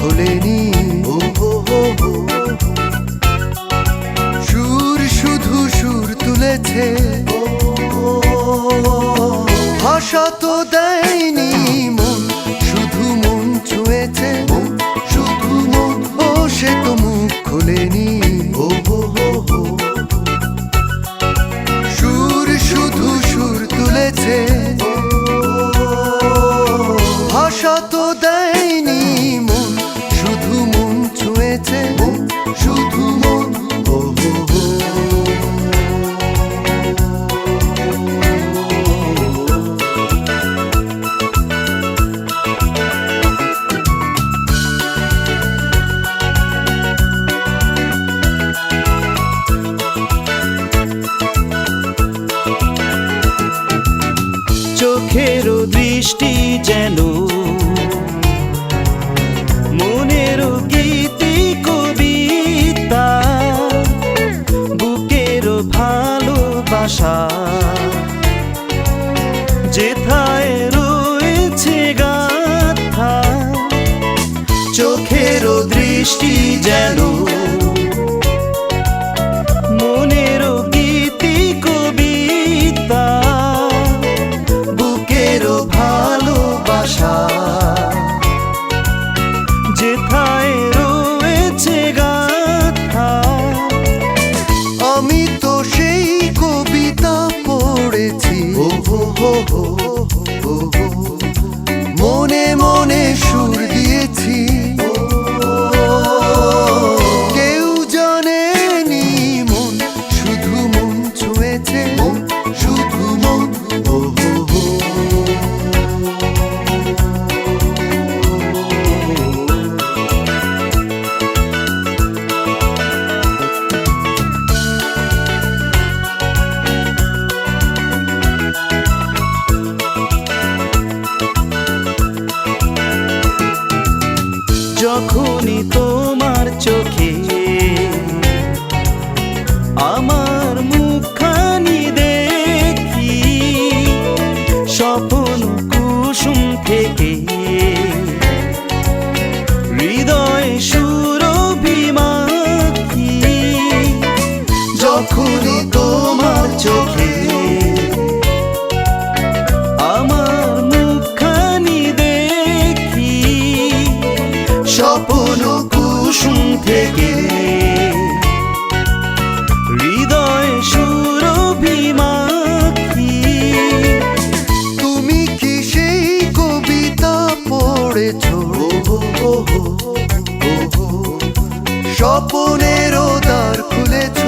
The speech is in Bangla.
খোলেনি। সুর শুধু সুর তুলেছে, ভাষা তো দেয়নি মন, শুধু মন ছুঁয়েছে, শুধু মন। ও সে তো মুখ খোলেনি। সুর শুধু সুর তুলেছে, ভাষা তো দেয়নি মন, শুধু মন ছুঁয়েছে, শুধু মন। চোখেরও দৃষ্টি যেন মনেরও গীতি কবিতা, বুকেরও ভালোবাসা যেথায় রয়েছে গাথা। চোখেরও দৃষ্টি যেন মনেরও গীতি কবিতা, বুকেরও ভালোবাসা যেথায় রয়েছে গাথা। আমি তো সেই কবিতা পড়েছি, মনে মনে সুর দিয়েছি। কেউ জানেনি মন, শুধু মন ছুঁয়েছে, শুধু মন। যখনই তোমার চোখে আমার মুখখানি দেখি, স্বপ্ন কুসুম থেকে হৃদয় সুরভিমাখি। যখনই তোমার চোখে আমার মুখখানি দেখি, স্বপ্ন কুসুম থেকে হৃদয় সুরভিমাখি। তুমি কি সেই কবিতা পড়েছো? স্বপনেরও দ্বার খুলেছ,